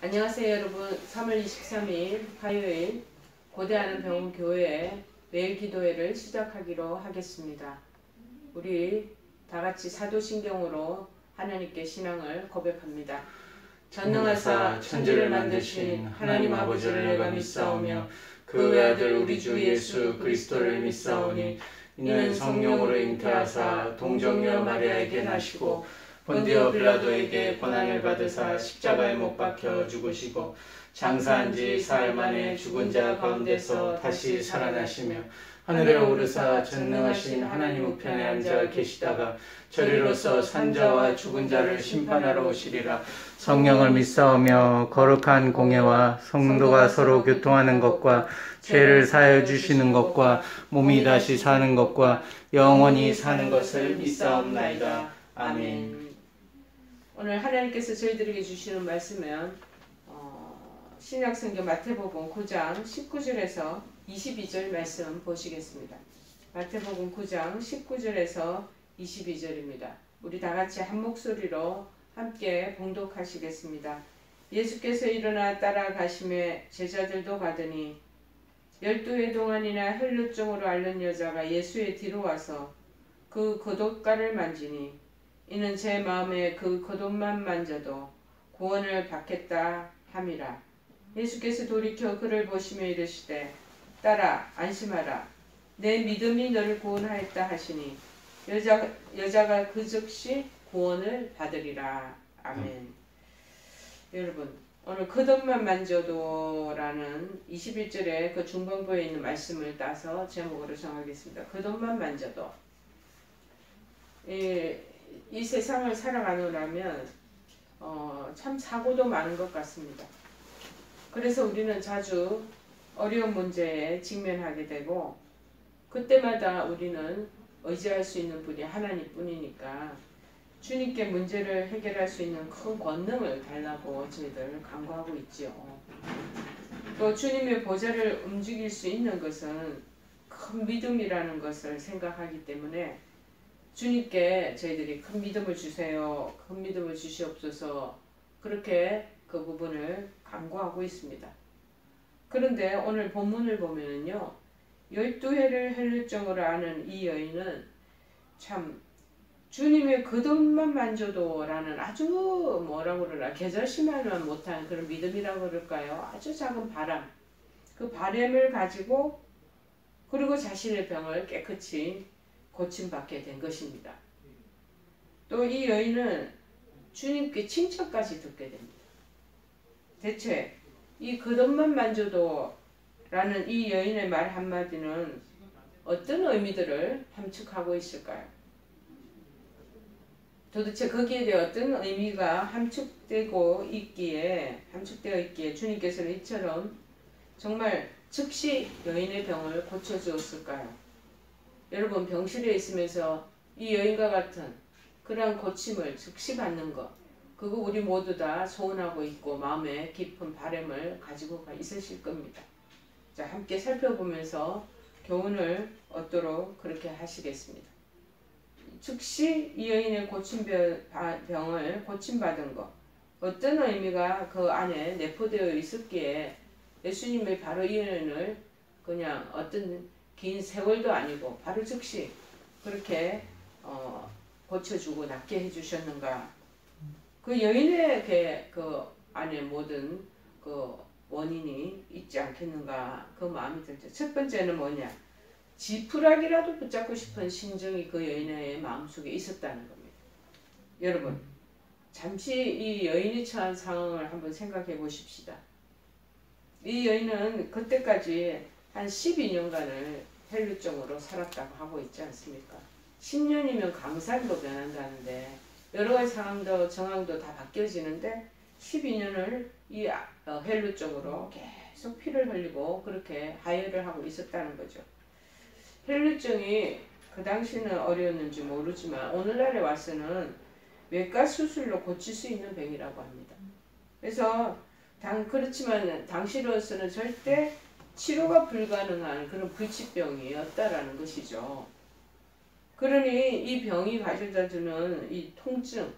안녕하세요 여러분. 3월 23일 화요일 고대하는 병원 교회 매일 기도회를 시작하기로 하겠습니다. 우리 다같이 사도신경으로 하나님께 신앙을 고백합니다. 전능하사 천지를 만드신 하나님 아버지를 내가 믿사오며 그 외아들 우리 주 예수 그리스도를 믿사오니 이는 성령으로 잉태하사 동정녀 마리아에게 나시고 본디오 빌라도에게 고난을 받으사 십자가에 못 박혀 죽으시고 장사한 지 사흘 만에 죽은 자 가운데서 다시 살아나시며 하늘에 오르사 전능하신 하나님 우편에 앉아 계시다가 저리로서 산자와 죽은 자를 심판하러 오시리라. 성령을 믿사오며 거룩한 공예와 성도가 서로 교통하는 것과 죄를 사하여 주시는 것과 몸이 다시 사는 것과 영원히 사는 것을 믿사옵나이다. 아멘. 오늘 하나님께서 저희들에게 주시는 말씀은 신약성경 마태복음 9장 19절에서 22절 말씀 보시겠습니다. 마태복음 9장 19절에서 22절입니다. 우리 다같이 한 목소리로 함께 봉독하시겠습니다. 예수께서 일어나 따라가심에 제자들도 가더니 12해 동안이나 헬루증으로 앓는 여자가 예수의 뒤로 와서 그 겉옷가를 만지니 이는 제 마음에 그 겉옷만 만져도 구원을 받겠다 함이라. 예수께서 돌이켜 그를 보시며 이르시되 딸아 안심하라 내 믿음이 너를 구원하였다 하시니 여자가 그 즉시 구원을 받으리라. 아멘. 여러분 오늘 겉옷만 만져도 라는 21절의 그 중반부에 있는 말씀을 따서 제목으로 정하겠습니다. 겉옷만 만져도. 이 세상을 살아가느라면 참 사고도 많은 것 같습니다. 그래서 우리는 자주 어려운 문제에 직면하게 되고 그때마다 우리는 의지할 수 있는 분이 하나님뿐이니까 주님께 문제를 해결할 수 있는 큰 권능을 달라고 저희들 간구하고 있지요. 또 주님의 보좌를 움직일 수 있는 것은 큰 믿음이라는 것을 생각하기 때문에 주님께 저희들이 큰 믿음을 주세요. 큰 믿음을 주시옵소서. 그렇게 그 부분을 간구하고 있습니다. 그런데 오늘 본문을 보면은요. 12해를 헬루증으로 앓는 이 여인은 참 주님의 겉옷만 만져도 라는 아주 뭐라고 그러나 계절심할만 못한 그런 믿음이라고 그럴까요? 아주 작은 바람. 그 바람을 가지고 그리고 자신의 병을 깨끗이 고침받게 된 것입니다. 또 이 여인은 주님께 칭찬까지 듣게 됩니다. 대체 이 겉옷만 만져도 라는 이 여인의 말 한마디는 어떤 의미들을 함축하고 있을까요? 도대체 거기에 대해 어떤 의미가 함축되어 있기에 주님께서는 이처럼 정말 즉시 여인의 병을 고쳐주었을까요? 여러분 병실에 있으면서 이 여인과 같은 그러한 고침을 즉시 받는 것 그거 우리 모두 다 소원하고 있고 마음에 깊은 바람을 가지고 있으실 겁니다. 자, 함께 살펴보면서 교훈을 얻도록 그렇게 하시겠습니다. 즉시 이 여인의 병을 고침받은 것 어떤 의미가 그 안에 내포되어 있었기에 예수님이 바로 이 여인을 그냥 어떤 긴 세월도 아니고 바로 즉시 그렇게 고쳐주고 낫게 해주셨는가. 그 여인의 그 안에 모든 그 원인이 있지 않겠는가 그 마음이 들죠. 첫 번째는 뭐냐. 지푸라기라도 붙잡고 싶은 심정이 그 여인의 마음속에 있었다는 겁니다. 여러분 잠시 이 여인이 처한 상황을 한번 생각해 보십시다. 이 여인은 그때까지 한 12년간을 헬루증으로 살았다고 하고 있지 않습니까? 10년이면 강살로 변한다는데 여러가지 상황도 정황도 다 바뀌어지는데 12년을 이 헬루증으로 계속 피를 흘리고 그렇게 하혈을 하고 있었다는 거죠. 헬루증이 그 당시는 어려웠는지 모르지만 오늘날에 와서는 외과 수술로 고칠 수 있는 병이라고 합니다. 그래서 그렇지만 당시로서는 절대 치료가 불가능한 그런 불치병이었다라는 것이죠. 그러니 이 병이 가져다 주는 이 통증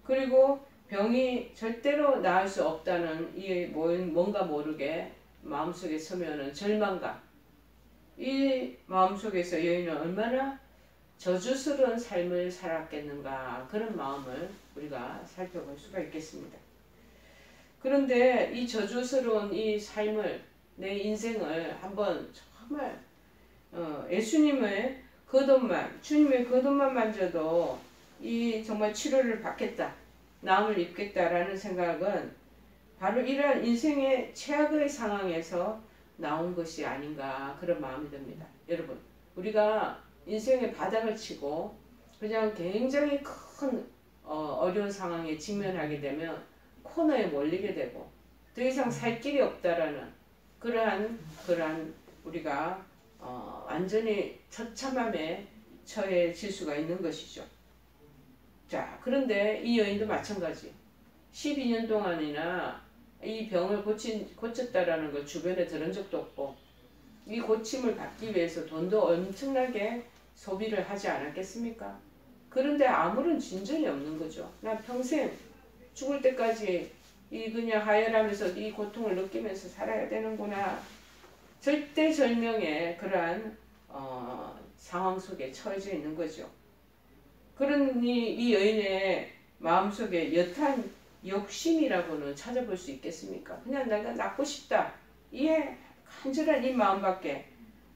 그리고 병이 절대로 나을 수 없다는 이 뭔가 모르게 마음속에 서면은 절망감, 이 마음속에서 여인은 얼마나 저주스러운 삶을 살았겠는가, 그런 마음을 우리가 살펴볼 수가 있겠습니다. 그런데 이 저주스러운 이 삶을, 내 인생을 한번 정말 예수님의 겉옷만, 주님의 겉옷만 만져도 이 정말 치료를 받겠다, 나음을 입겠다라는 생각은 바로 이러한 인생의 최악의 상황에서 나온 것이 아닌가, 그런 마음이 듭니다. 여러분, 우리가 인생의 바닥을 치고 그냥 굉장히 큰 어려운 상황에 직면하게 되면 코너에 몰리게 되고 더 이상 살 길이 없다라는 그러한 우리가 완전히 처참함에 처해질 수가 있는 것이죠. 자, 그런데 이 여인도 마찬가지. 12년 동안이나 이 병을 고쳤다라는 걸 주변에 들은 적도 없고, 이 고침을 받기 위해서 돈도 엄청나게 소비를 하지 않았겠습니까? 그런데 아무런 진전이 없는 거죠. 나 평생 죽을 때까지 이 그냥 하혈하면서 이 고통을 느끼면서 살아야 되는구나. 절대절명의 그러한 상황 속에 처해져 있는 거죠. 그러니 이 여인의 마음속에 여탄 욕심이라고는 찾아볼 수 있겠습니까? 그냥 내가 낫고 싶다, 이 간절한 이 마음밖에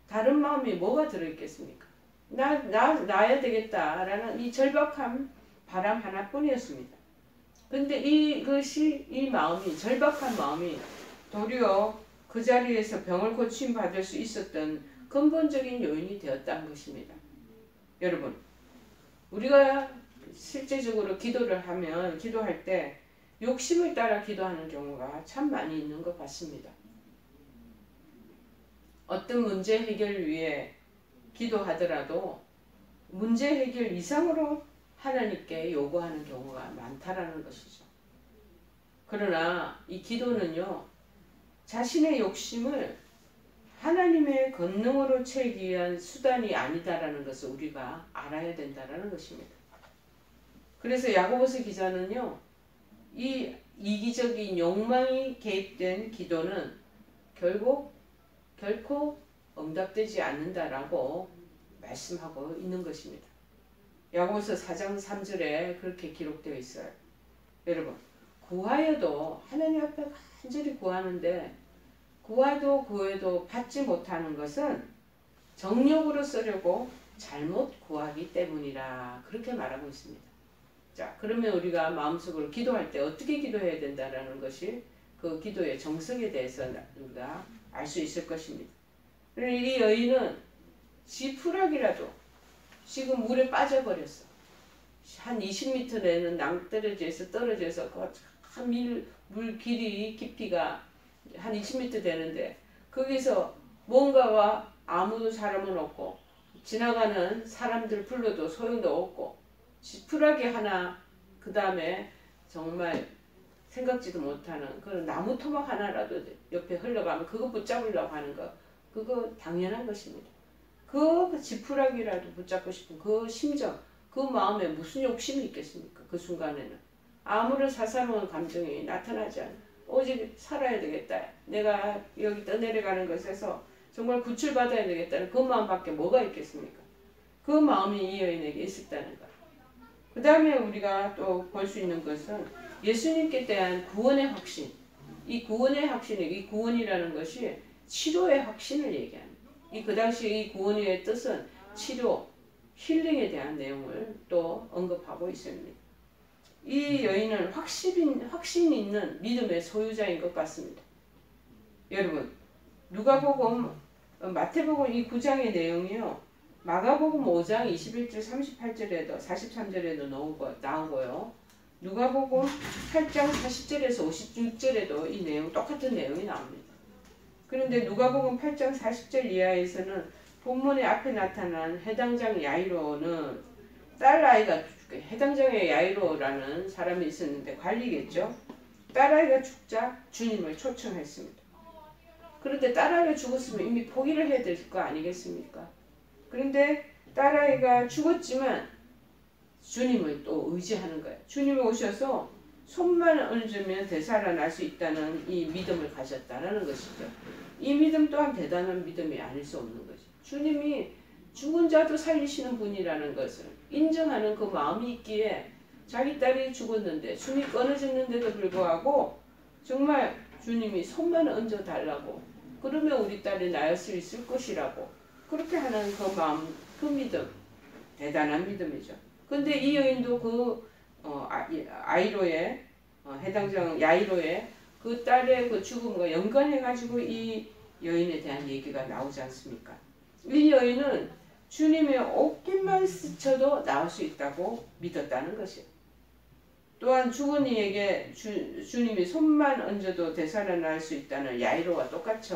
다른 마음이 뭐가 들어있겠습니까? 나야 되겠다라는 이 절박한 바람 하나뿐이었습니다. 근데 이것이, 이 마음이, 절박한 마음이 도리어 그 자리에서 병을 고침받을 수 있었던 근본적인 요인이 되었다는 것입니다. 여러분, 우리가 실제적으로 기도할 때 욕심을 따라 기도하는 경우가 참 많이 있는 것 같습니다. 어떤 문제 해결을 위해 기도하더라도 문제 해결 이상으로 하나님께 요구하는 경우가 많다라는 것이죠. 그러나 이 기도는요, 자신의 욕심을 하나님의 권능으로 채우기 위한 수단이 아니다라는 것을 우리가 알아야 된다라는 것입니다. 그래서 야고보서 기자는요, 이 이기적인 욕망이 개입된 기도는 결코 응답되지 않는다라고 말씀하고 있는 것입니다. 야고보서 4장 3절에 그렇게 기록되어 있어요. 여러분, 구하여도 하나님 앞에 간절히 구하는데 구하도 구해도 받지 못하는 것은 정욕으로 쓰려고 잘못 구하기 때문이라, 그렇게 말하고 있습니다. 자, 그러면 우리가 마음속으로 기도할 때 어떻게 기도해야 된다라는 것이 그 기도의 정석에 대해서 우리가 알 수 있을 것입니다. 이 여인은 지푸라기라도 지금 물에 빠져버렸어. 한 20m 되는 낭떠러지에서 떨어져서 물 길이 깊이가 한 20m 되는데 거기서 뭔가와 아무도 사람은 없고 지나가는 사람들 불러도 소용도 없고 지푸라기 하나, 그 다음에 정말 생각지도 못하는 그런 나무 토막 하나라도 옆에 흘러가면 그거 붙잡으려고 하는 거, 그거 당연한 것입니다. 그 지푸라기라도 붙잡고 싶은 그 심정, 그 마음에 무슨 욕심이 있겠습니까? 그 순간에는 아무런 사사로운 감정이 나타나지 않아. 오직 살아야 되겠다, 내가 여기 떠내려가는 것에서 정말 구출받아야 되겠다는 그 마음밖에 뭐가 있겠습니까? 그 마음이 이 여인에게 있었다는 것. 그 다음에 우리가 또 볼 수 있는 것은 예수님께 대한 구원의 확신. 이 구원의 확신이, 이 구원이라는 것이 치료의 확신을 얘기합니다. 그 당시 이 구원의 뜻은 치료, 힐링에 대한 내용을 또 언급하고 있습니다. 이 여인은 확신 있는 믿음의 소유자인 것 같습니다. 여러분, 누가복음, 마태복음 이 9장의 내용이요, 마가복음 5장 21절 38절에도 43절에도 나오고요, 누가복음 8장 40절에서 56절에도 이 내용, 똑같은 내용이 나옵니다. 그런데 누가복음 8장 40절 이하에서는 본문의 앞에 나타난 해당장 야이로는 딸아이가, 해당장의 야이로라는 사람이 있었는데 관리겠죠. 딸아이가 죽자 주님을 초청했습니다. 그런데 딸아이가 죽었으면 이미 포기를 해야 될 거 아니겠습니까? 그런데 딸아이가 죽었지만 주님을 또 의지하는 거예요. 주님이 오셔서 손만 얹으면 되살아날 수 있다는 이 믿음을 가졌다는 것이죠. 이 믿음 또한 대단한 믿음이 아닐 수 없는 것이죠. 주님이 죽은 자도 살리시는 분이라는 것을 인정하는 그 마음이 있기에 자기 딸이 죽었는데 숨이 끊어졌는데도 불구하고 정말 주님이 손만 얹어달라고, 그러면 우리 딸이 나을 수 있을 것이라고 그렇게 하는 그 마음, 그 믿음, 대단한 믿음이죠. 근데 이 여인도 그 아이로의 해당장 야이로의 그 딸의 그 죽음과 연관해가지고 이 여인에 대한 얘기가 나오지 않습니까? 이 여인은 주님의 옷깃만 스쳐도 나을 수 있다고 믿었다는 것이에요. 또한 죽은 이에게 주님이 손만 얹어도 되살아날 수 있다는 야이로와 똑같이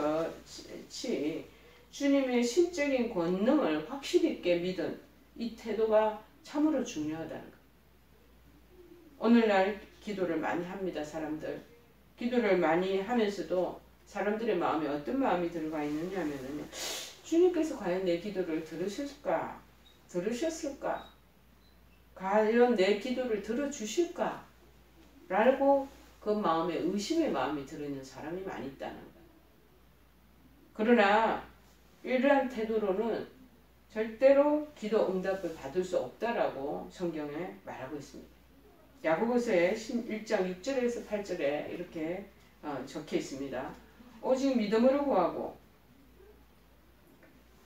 주님의 신적인 권능을 확실히 있게 믿은 이 태도가 참으로 중요하다는 것. 오늘날 기도를 많이 합니다. 사람들. 기도를 많이 하면서도 사람들의 마음에 어떤 마음이 들어가 있느냐 하면요. 주님께서 과연 내 기도를 들으셨을까? 과연 내 기도를 들어주실까? 라고 그 마음에 의심의 마음이 들어있는 사람이 많이 있다는 거예요. 그러나 이러한 태도로는 절대로 기도 응답을 받을 수 없다라고 성경에 말하고 있습니다. 야고보서의 1장 6절에서 8절에 이렇게 적혀 있습니다. 오직 믿음으로 구하고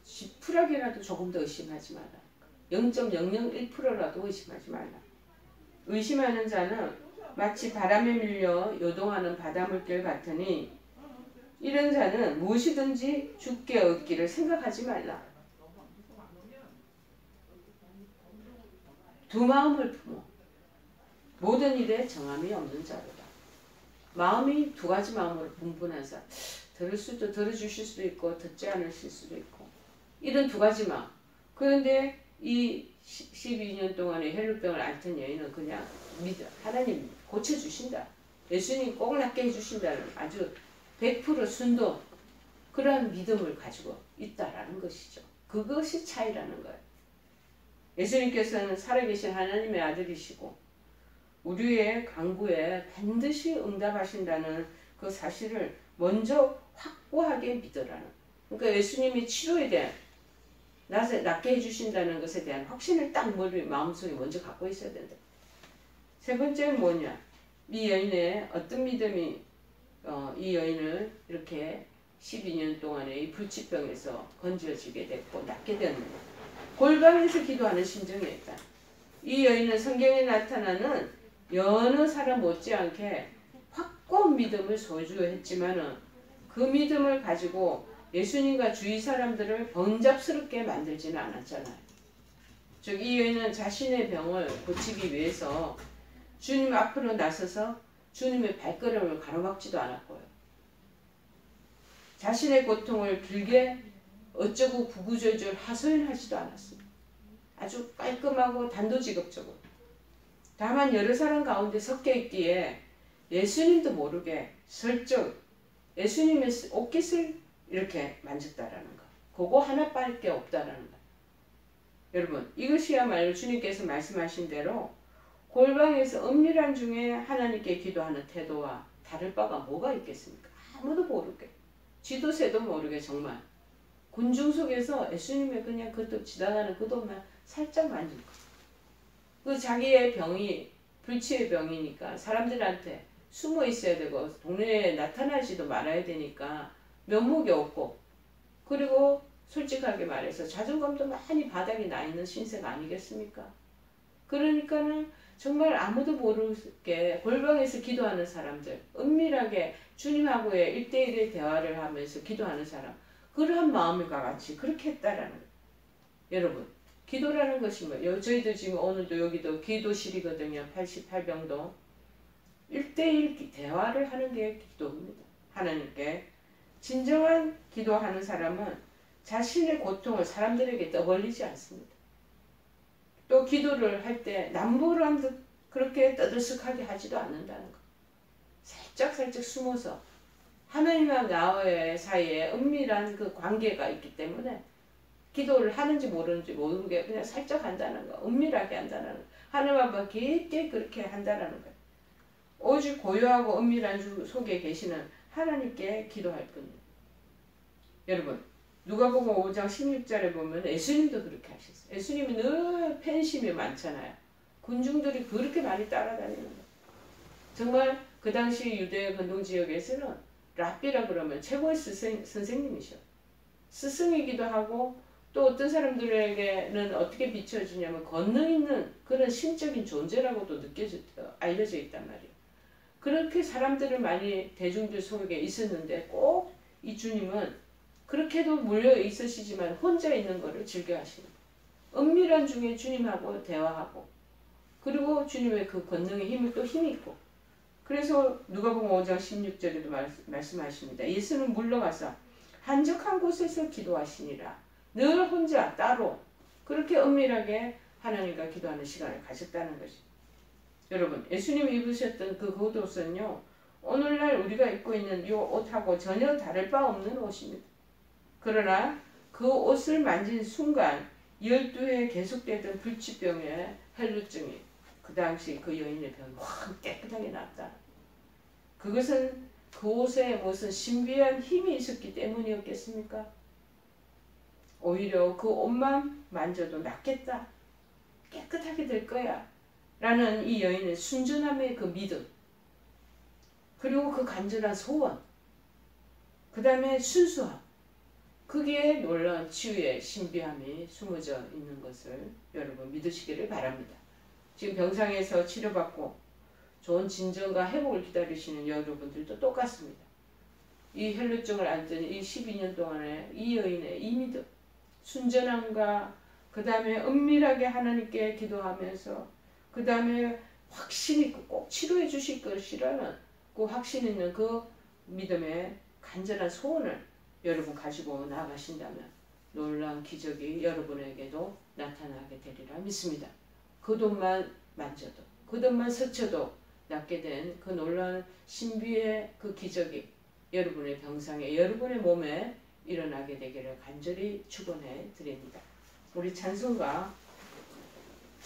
10%라도 조금 더 의심하지 마라. 0.001%라도 의심하지 말라. 의심하는 자는 마치 바람에 밀려 요동하는 바닷물결 같으니 이런 자는 무엇이든지 주께 얻기를 생각하지 말라. 두 마음을 품어 모든 일에 정함이 없는 자로다. 마음이 두 가지 마음으로 분분한 사람. 들어주실 수도 있고 듣지 않으실 수도 있고 이런 두 가지 마음. 그런데 이 12년 동안의 혈루병을 앓던 여인은 그냥 하나님 고쳐주신다. 예수님 꼭 낫게 해주신다는 아주 100% 순도 그러한 믿음을 가지고 있다라는 것이죠. 그것이 차이라는 거예요. 예수님께서는 살아계신 하나님의 아들이시고 우리의 간구에 반드시 응답하신다는 그 사실을 먼저 확고하게 믿으라는. 그러니까 예수님이 치료에 대한 낫게 해주신다는 것에 대한 확신을 딱 마음속에 먼저 갖고 있어야 된다. 세 번째는 뭐냐? 이 여인의 어떤 믿음이 이 여인을 이렇게 12년 동안의 이 불치병에서 건져지게 됐고 낫게 되었느냐? 골방에서 기도하는 심정이었다. 이 여인은 성경에 나타나는 여느 사람 못지않게 확고한 믿음을 소유했지만은 그 믿음을 가지고 예수님과 주위 사람들을 번잡스럽게 만들지는 않았잖아요. 즉 이 여인은 자신의 병을 고치기 위해서 주님 앞으로 나서서 주님의 발걸음을 가로막지도 않았고요. 자신의 고통을 길게 어쩌고 구구절절 하소연하지도 않았습니다. 아주 깔끔하고 단도직입적으로. 다만 여러 사람 가운데 섞여 있기에 예수님도 모르게 슬쩍 예수님의 옷깃을 이렇게 만졌다라는 거. 그거 하나밖에 없다라는 거. 여러분 이것이야말로 주님께서 말씀하신 대로 골방에서 은밀한 중에 하나님께 기도하는 태도와 다를 바가 뭐가 있겠습니까? 아무도 모르게. 쥐도 새도 모르게 정말. 군중 속에서 예수님의 그냥 그것도 지나가는 그것만 살짝 만질 거. 그 자기의 병이 불치의 병이니까 사람들한테 숨어 있어야 되고 동네에 나타나지도 말아야 되니까 면목이 없고 그리고 솔직하게 말해서 자존감도 많이 바닥이 나 있는 신세가 아니겠습니까? 그러니까는 정말 아무도 모르게 골방에서 기도하는 사람들, 은밀하게 주님하고의 1대1의 대화를 하면서 기도하는 사람, 그러한 마음과 같이 그렇게 했다라는 거예요. 여러분, 기도라는 것이 뭐예요? 저희들 지금 오늘도 여기도 기도실이거든요. 88병동. 1대1 대화를 하는 게 기도입니다. 하나님께. 진정한 기도하는 사람은 자신의 고통을 사람들에게 떠벌리지 않습니다. 또 기도를 할 때 남부란 듯 그렇게 떠들썩하게 하지도 않는다는 것. 살짝 숨어서 하나님과 나와의 사이에 은밀한 그 관계가 있기 때문에 기도를 하는지 모르는지 모르게 그냥 살짝 한다는 거. 은밀하게 한다는 거. 하나님 앞에 깊게 그렇게 한다는 거예요. 오직 고요하고 은밀한 속에 계시는 하나님께 기도할 뿐이에요. 여러분, 누가복음 5장 16절에 보면 예수님도 그렇게 하셨어요. 예수님이 늘 팬심이 많잖아요. 군중들이 그렇게 많이 따라다니는 거예요. 정말 그 당시 유대 근동 지역에서는 랍비라 그러면 최고의 선생님이셔. 스승이기도 하고 또 어떤 사람들에게는 어떻게 비춰주냐면 권능 있는 그런 신적인 존재라고도 알려져 있단 말이에요. 그렇게 사람들을 많이 대중들 속에 있었는데 꼭 이 주님은 그렇게도 몰려 있으시지만 혼자 있는 것을 즐겨 하시는 거예요. 은밀한 중에 주님하고 대화하고 그리고 주님의 그 권능의 힘을 또 힘있고 그래서 누가복음 5장 16절에도 말씀하십니다. 예수는 물러가서 한적한 곳에서 기도하시니라. 늘 혼자 따로 그렇게 은밀하게 하나님과 기도하는 시간을 가졌다는 것이. 여러분, 예수님이 입으셨던 그 겉옷은요, 오늘날 우리가 입고 있는 이 옷하고 전혀 다를 바 없는 옷입니다. 그러나 그 옷을 만진 순간 12회 계속되던 불치병의 혈루증이 그 당시 그 여인의 병이 확 깨끗하게 났다. 그것은 그 옷에 무슨 신비한 힘이 있었기 때문이었겠습니까? 오히려 그 옷만 만져도 낫겠다. 깨끗하게 될 거야. 라는 이 여인의 순전함의 그 믿음. 그리고 그 간절한 소원. 그 다음에 순수함. 거기에 놀라운 치유의 신비함이 숨어져 있는 것을 여러분 믿으시기를 바랍니다. 지금 병상에서 치료받고 좋은 진정과 회복을 기다리시는 여러분들도 똑같습니다. 이 혈루증을 앓던 이 12년 동안의 이 여인의 이 믿음, 순전함과 그 다음에 은밀하게 하나님께 기도하면서 그 다음에 확신 있고 꼭 치료해 주실 것이라는 그 확신 있는 그 믿음의 간절한 소원을 여러분 가지고 나아가신다면 놀라운 기적이 여러분에게도 나타나게 되리라 믿습니다. 그 돈만 만져도 그 돈만 스쳐도 낫게 된 그 놀라운 신비의 그 기적이 여러분의 병상에 여러분의 몸에 일어나게 되기를 간절히 축원해 드립니다. 우리 찬송가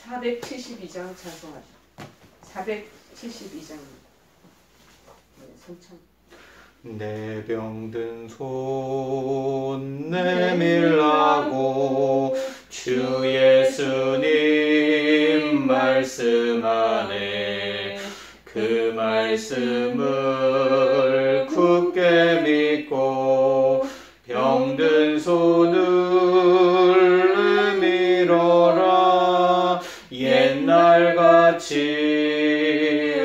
472장 찬송하죠. 472장입니다. 성찬. 내 병든 손 내밀라고 주 예수님 말씀 안에 그 말씀을 굳게 믿고 병든 손을 내밀어라. 옛날같이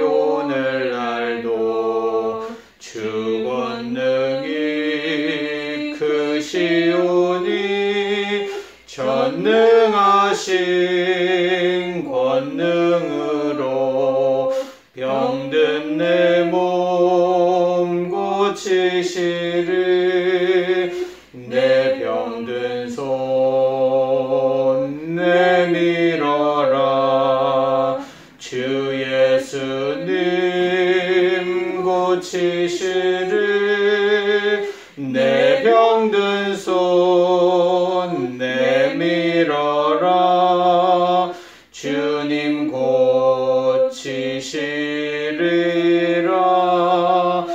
오늘날도 주 권능이 크시오니 전능하신 권능으로 병든 내 몸 고치시리. 내 병든 손 내밀어라. 주 예수님 고치시리. 내 병든 손 내밀어라. 주님 고치시리라.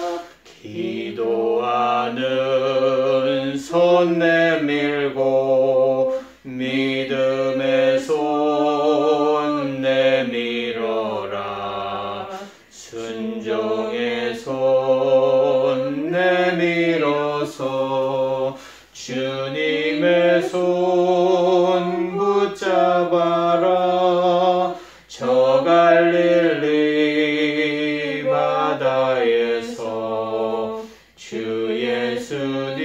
기도하는 손 내밀고 믿음의 손 내밀어라. 순종의 손 내밀어서 주님의 손 붙잡아라. 저 갈릴리 바다에서 주 예수님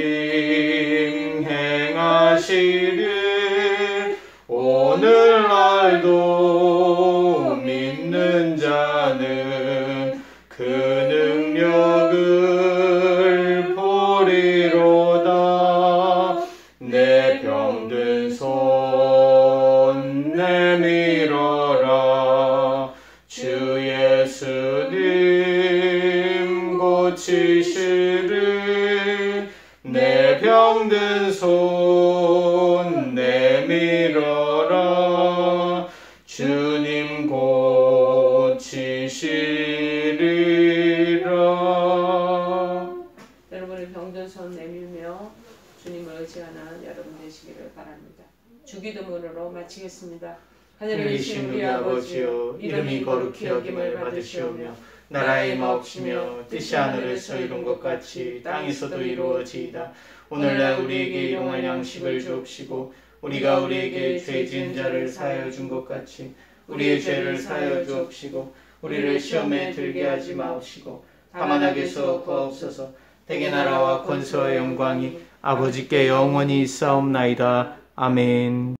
행하시길 오늘날도 믿는 자는 그 능력을 보리로다. 내 병든 손 내밀어라. 주 예수님 고치시리. 내 병든 손 내밀어라. 주님 고치시리. 여러분의 병든 손 내밀며 주님을 의지하는 여러분 되시기를 바랍니다. 주기도문으로 마치겠습니다. 하늘에 계신 우리 아버지여, 이름이 거룩히 여김을 받으시오며 나라의 마옵시며 뜻이 하늘에서 이룬 것 같이 땅에서도 이루어지이다. 오늘날 우리에게 일용할 양식을 주옵시고 우리가 우리에게 죄 지은 자를 사하여 준 것 같이 우리의 죄를 사하여 주옵시고 우리를 시험에 들게 하지 마옵시고 다만 악에서 구하옵소서. 대개 나라와 권세와 영광이 아버지께 영원히 있사옵나이다. 아멘.